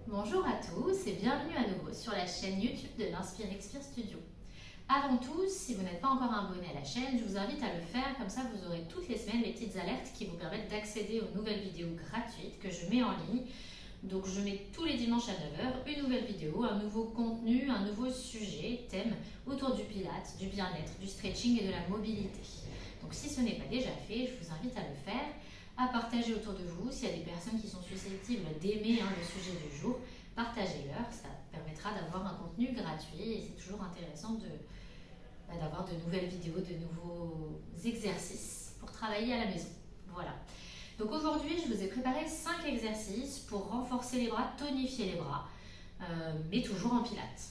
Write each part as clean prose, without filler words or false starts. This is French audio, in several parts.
Bonjour à tous et bienvenue à nouveau sur la chaîne YouTube de l'Inspire Expire Studio. Avant tout, si vous n'êtes pas encore abonné à la chaîne, je vous invite à le faire, comme ça vous aurez toutes les semaines les petites alertes qui vous permettent d'accéder aux nouvelles vidéos gratuites que je mets en ligne. Donc je mets tous les dimanches à 9 h une nouvelle vidéo, un nouveau contenu, un nouveau sujet, thème autour du pilates, du bien-être, du stretching et de la mobilité. Donc si ce n'est pas déjà fait, je vous invite à le faire, à partager autour de vous. S'il y a des personnes qui sont susceptibles d'aimer le sujet du jour, partagez-leur, ça permettra d'avoir un contenu gratuit et c'est toujours intéressant d'avoir de nouvelles vidéos, de nouveaux exercices pour travailler à la maison. Voilà. Donc aujourd'hui, je vous ai préparé 5 exercices pour renforcer les bras, tonifier les bras, mais toujours en pilates.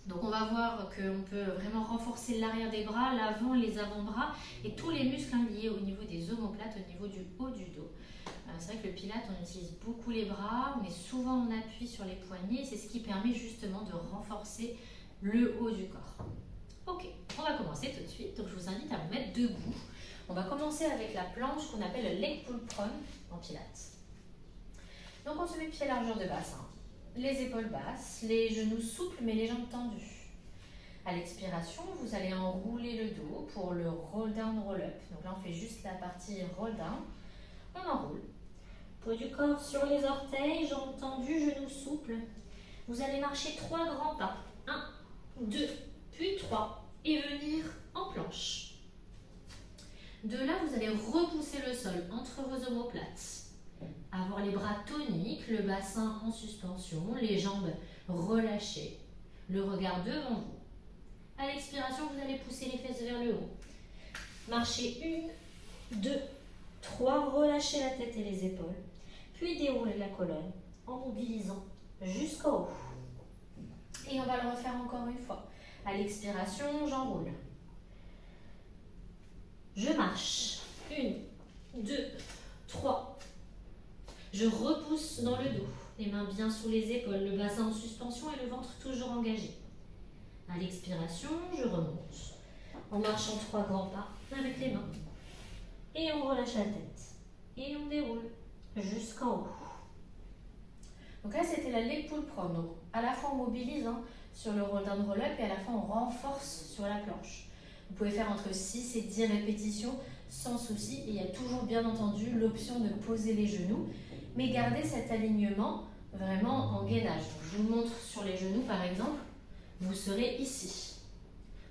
Donc on va voir qu'on peut vraiment renforcer l'arrière des bras, l'avant, les avant-bras et tous les muscles liés au niveau des omoplates, au niveau du haut du dos. C'est vrai que le pilate, on utilise beaucoup les bras, on est souvent en appui sur les poignets, c'est ce qui permet justement de renforcer le haut du corps. Ok, on va commencer tout de suite, donc je vous invite à vous mettre debout. On va commencer avec la planche qu'on appelle le leg pull prone en pilates. Donc on se met pied largeur de bassin, les épaules basses, les genoux souples mais les jambes tendues. À l'expiration, vous allez enrouler le dos pour le roll down, roll up. Donc là on fait juste la partie roll down, on enroule. Poids du corps sur les orteils, jambes tendues, genoux souples. Vous allez marcher 3 grands pas. 1, 2, puis 3 et venir en planche. De là, vous allez repousser le sol entre vos omoplates. Avoir les bras toniques, le bassin en suspension, les jambes relâchées, le regard devant vous. À l'expiration, vous allez pousser les fesses vers le haut. Marchez 1, 2, 3, relâchez la tête et les épaules. Puis déroulez la colonne en mobilisant jusqu'au haut. Et on va le refaire encore une fois. À l'expiration, j'enroule. Je marche. 1, 2, 3. Je repousse dans le dos. Les mains bien sous les épaules, le bassin en suspension et le ventre toujours engagé. À l'expiration, je remonte. On marche en 3 grands pas avec les mains. Et on relâche la tête. Et on déroule jusqu'en haut. Donc là, c'était la leg pull prone. Donc à la fois on mobilise sur le roll down, roll up et à la fois on renforce sur la planche. Vous pouvez faire entre 6 et 10 répétitions sans souci. Et il y a toujours bien entendu l'option de poser les genoux, mais gardez cet alignement vraiment en gainage. Donc, je vous montre sur les genoux par exemple, vous serez ici.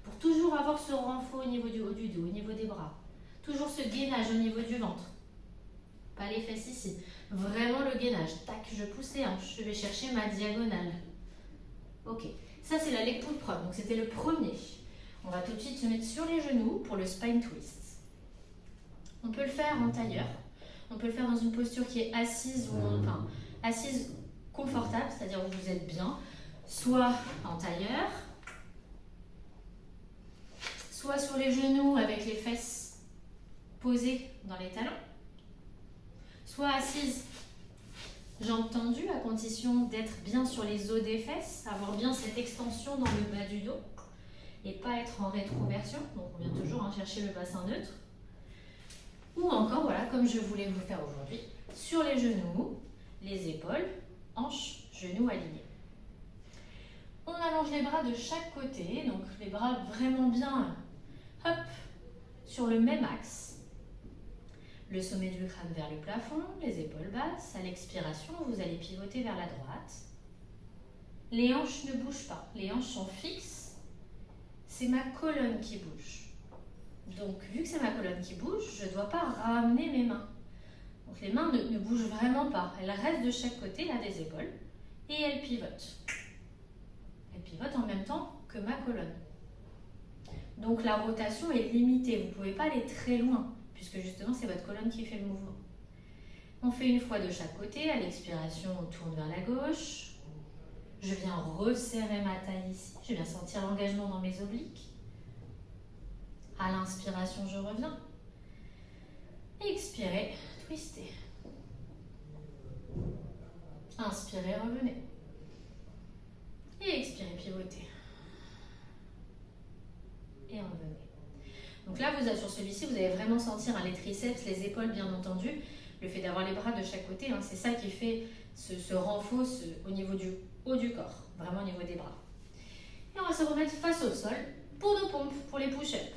Pour toujours avoir ce renfort au niveau du haut du dos, au niveau des bras. Toujours ce gainage au niveau du ventre. Pas les fesses ici. Vraiment le gainage. Tac, je pousse les hanches. Je vais chercher ma diagonale. Ok. Ça, c'est la leg pull prone. Donc, c'était le premier. On va tout de suite se mettre sur les genoux pour le spine twist. On peut le faire en tailleur. On peut le faire dans une posture qui est assise assise confortable, c'est-à-dire où vous êtes bien. Soit en tailleur, soit sur les genoux avec les fesses posées dans les talons, soit assise, jambes tendues à condition d'être bien sur les os des fesses, avoir bien cette extension dans le bas du dos et pas être en rétroversion. Donc on vient toujours chercher le bassin neutre. Ou encore, voilà, comme je voulais vous faire aujourd'hui, sur les genoux, les épaules, hanches, genoux alignés. On allonge les bras de chaque côté, donc les bras vraiment bien, hop, sur le même axe. Le sommet du crâne vers le plafond, les épaules basses. À l'expiration, vous allez pivoter vers la droite. Les hanches ne bougent pas, les hanches sont fixes. C'est ma colonne qui bouge. Donc, vu que c'est ma colonne qui bouge, je ne dois pas ramener mes mains. Donc, les mains ne bougent vraiment pas. Elles restent de chaque côté, là, des épaules, et elles pivotent. Elles pivotent en même temps que ma colonne. Donc, la rotation est limitée. Vous ne pouvez pas aller très loin, puisque justement, c'est votre colonne qui fait le mouvement. On fait une fois de chaque côté. À l'expiration, on tourne vers la gauche. Je viens resserrer ma taille ici. Je viens sentir l'engagement dans mes obliques. À l'inspiration, je reviens. Expirez, twistez. Inspirez, revenez. Et expirez, pivotez. Et revenez. Donc là, sur celui-ci, vous allez vraiment sentir les triceps, les épaules, bien entendu. Le fait d'avoir les bras de chaque côté, c'est ça qui fait se renforce au niveau du haut du corps, vraiment au niveau des bras. Et on va se remettre face au sol pour nos pompes, pour les push-ups.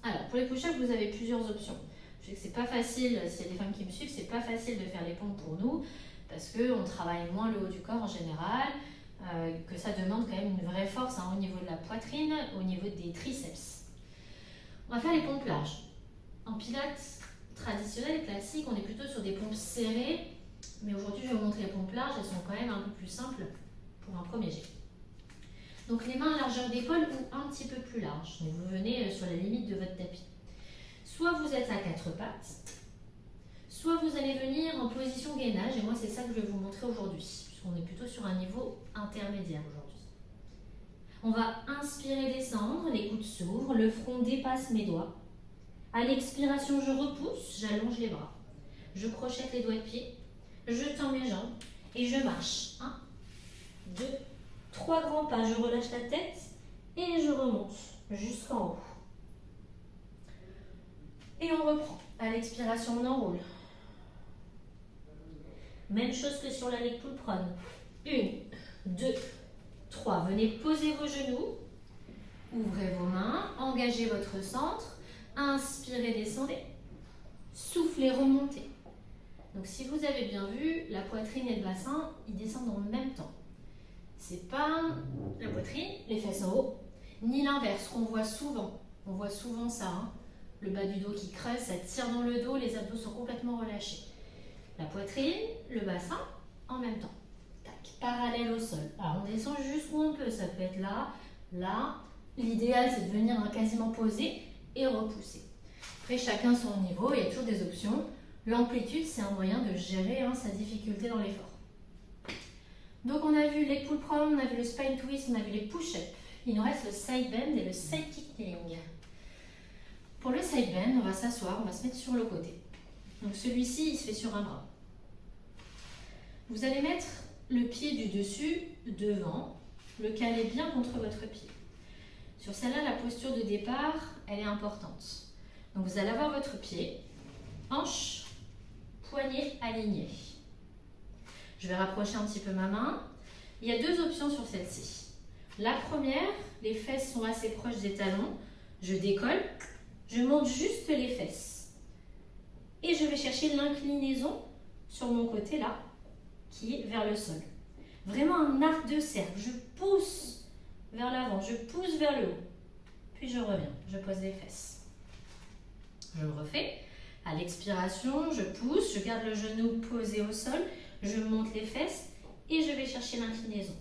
Alors, pour les push-ups, vous avez plusieurs options. Je sais que c'est pas facile, s'il y a des femmes qui me suivent, c'est pas facile de faire les pompes pour nous, parce qu'on travaille moins le haut du corps en général, que ça demande quand même une vraie force au niveau de la poitrine, au niveau des triceps. On va faire les pompes larges. En pilates traditionnel et classique, on est plutôt sur des pompes serrées, mais aujourd'hui je vais vous montrer les pompes larges, elles sont quand même un peu plus simples pour un premier jet. Donc les mains à largeur d'épaule ou un petit peu plus large, donc vous venez sur la limite de votre tapis. Soit vous êtes à quatre pattes, soit vous allez venir en position gainage, et moi c'est ça que je vais vous montrer aujourd'hui, puisqu'on est plutôt sur un niveau intermédiaire aujourd'hui. On va inspirer, descendre, les coudes s'ouvrent, le front dépasse mes doigts. À l'expiration, je repousse, j'allonge les bras. Je crochette les doigts de pied, je tends mes jambes et je marche. 1, 2, 3 grands pas, je relâche la tête et je remonte jusqu'en haut. Et on reprend. À l'expiration, on enroule. Même chose que sur la leg pull prone. 1, 2, 3. Venez poser vos genoux. Ouvrez vos mains, engagez votre centre. Inspirez, descendez. Soufflez, remontez. Donc si vous avez bien vu, la poitrine et le bassin, ils descendent en même temps. C'est pas la poitrine, les fesses en haut, ni l'inverse, qu'on voit souvent. On voit souvent ça, le bas du dos qui creuse, ça tire dans le dos, les abdos sont complètement relâchés. La poitrine, le bassin, en même temps. Tac, parallèle au sol. Alors on descend jusqu'où on peut, ça peut être là, là. L'idéal c'est de venir quasiment poser et repousser. Après chacun son niveau, il y a toujours des options. L'amplitude c'est un moyen de gérer sa difficulté dans l'effort. Donc on a vu les pull prone, on a vu le spine twist, on a vu les push-ups. Il nous reste le side bend et le side kick kneeling. Pour le side bend, on va s'asseoir, on va se mettre sur le côté. Donc celui-ci, il se fait sur un bras. Vous allez mettre le pied du dessus devant, le caler bien contre votre pied. Sur celle-là, la posture de départ, elle est importante. Donc vous allez avoir votre pied, hanche, poignet aligné. Je vais rapprocher un petit peu ma main. Il y a deux options sur celle-ci. La première, les fesses sont assez proches des talons. Je décolle, je monte juste les fesses. Et je vais chercher l'inclinaison sur mon côté là, qui est vers le sol. Vraiment un arc de cercle. Je pousse vers l'avant, je pousse vers le haut. Puis je reviens, je pose les fesses. Je le refais. À l'expiration, je pousse, je garde le genou posé au sol, je monte les fesses et je vais chercher l'inclinaison.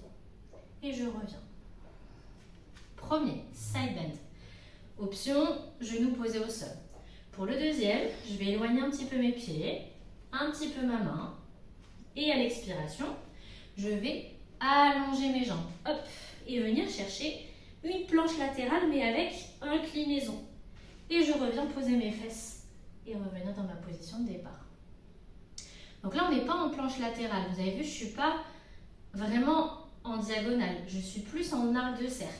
Et je reviens. Premier, side bend. Option, genou posé au sol. Pour le deuxième, je vais éloigner un petit peu mes pieds, un petit peu ma main. Et à l'expiration, je vais allonger mes jambes. Hop, et venir chercher une planche latérale mais avec inclinaison. Et je reviens poser mes fesses et revenir dans ma position de départ. Donc là, on n'est pas en planche latérale. Vous avez vu, je ne suis pas vraiment en diagonale. Je suis plus en arc de cercle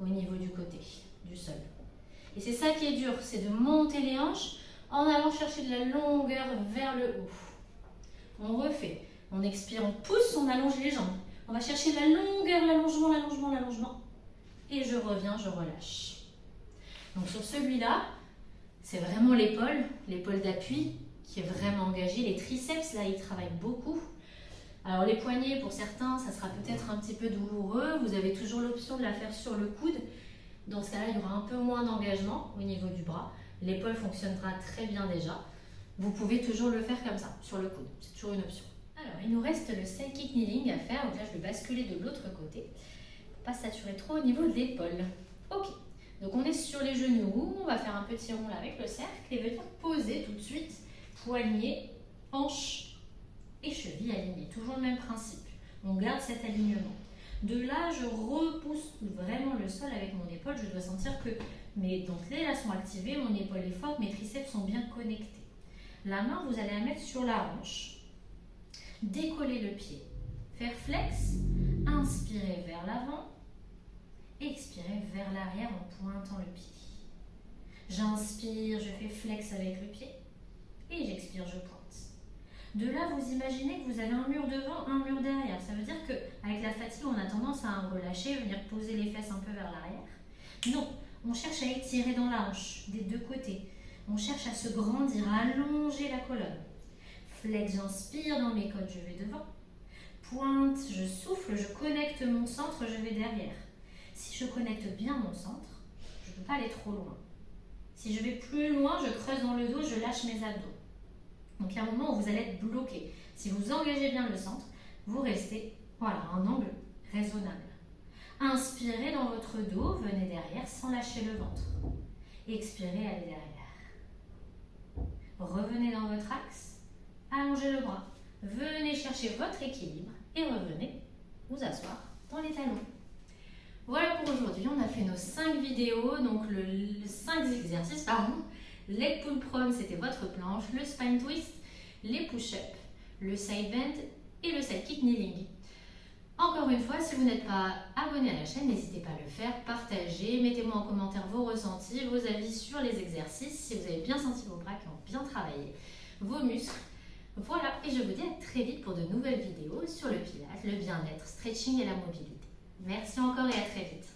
au niveau du côté, du sol. Et c'est ça qui est dur, c'est de monter les hanches en allant chercher de la longueur vers le haut. On refait. On expire, on pousse, on allonge les jambes. On va chercher la longueur, l'allongement, l'allongement, l'allongement. Et je reviens, je relâche. Donc sur celui-là, c'est vraiment l'épaule d'appui qui est vraiment engagée. Les triceps, là, ils travaillent beaucoup. Alors les poignets, pour certains, ça sera peut-être un petit peu douloureux. Vous avez toujours l'option de la faire sur le coude. Dans ce cas-là, il y aura un peu moins d'engagement au niveau du bras. L'épaule fonctionnera très bien déjà. Vous pouvez toujours le faire comme ça, sur le coude. C'est toujours une option. Alors, il nous reste le side kick kneeling à faire. Donc là, je vais basculer de l'autre côté pour ne pas saturer trop au niveau de l'épaule. Ok. Donc on est sur les genoux. On va faire un petit rond là avec le cercle et venir poser tout de suite poignet, hanche et cheville alignée. Toujours le même principe. On garde cet alignement. De là, je repousse vraiment le sol avec mon épaule. Je dois sentir que mes dentelés là sont activés, mon épaule est forte, mes triceps sont bien connectés. La main, vous allez la mettre sur la hanche. Décoller le pied. Faire flex. Inspirez vers l'avant. Expirez vers l'arrière en pointant le pied. J'inspire, je fais flex avec le pied. Et j'expire, je pointe. De là, vous imaginez que vous avez un mur devant, un mur derrière. Ça veut dire qu'avec la fatigue, on a tendance à relâcher, venir poser les fesses un peu vers l'arrière. Non, on cherche à étirer dans la hanche, des deux côtés. On cherche à se grandir, à allonger la colonne. Flex, j'inspire dans mes côtes, je vais devant. Pointe, je souffle, je connecte mon centre, je vais derrière. Si je connecte bien mon centre, je ne peux pas aller trop loin. Si je vais plus loin, je creuse dans le dos, je lâche mes abdos. Donc il y a un moment où vous allez être bloqué. Si vous engagez bien le centre, vous restez à un angle raisonnable. Inspirez dans votre dos, venez derrière sans lâcher le ventre. Expirez, allez derrière. Revenez dans votre axe, allongez le bras. Venez chercher votre équilibre et revenez vous asseoir dans les talons. Voilà pour aujourd'hui, on a fait nos 5 vidéos, donc les 5 exercices, Leg pull prone, c'était votre planche, le spine twist, les push-ups, le side bend et le side kick kneeling. Encore une fois, si vous n'êtes pas abonné à la chaîne, n'hésitez pas à le faire, partagez, mettez-moi en commentaire vos ressentis, vos avis sur les exercices, si vous avez bien senti vos bras qui ont bien travaillé, vos muscles. Voilà, et je vous dis à très vite pour de nouvelles vidéos sur le pilates, le bien-être, stretching et la mobilité. Merci encore et à très vite.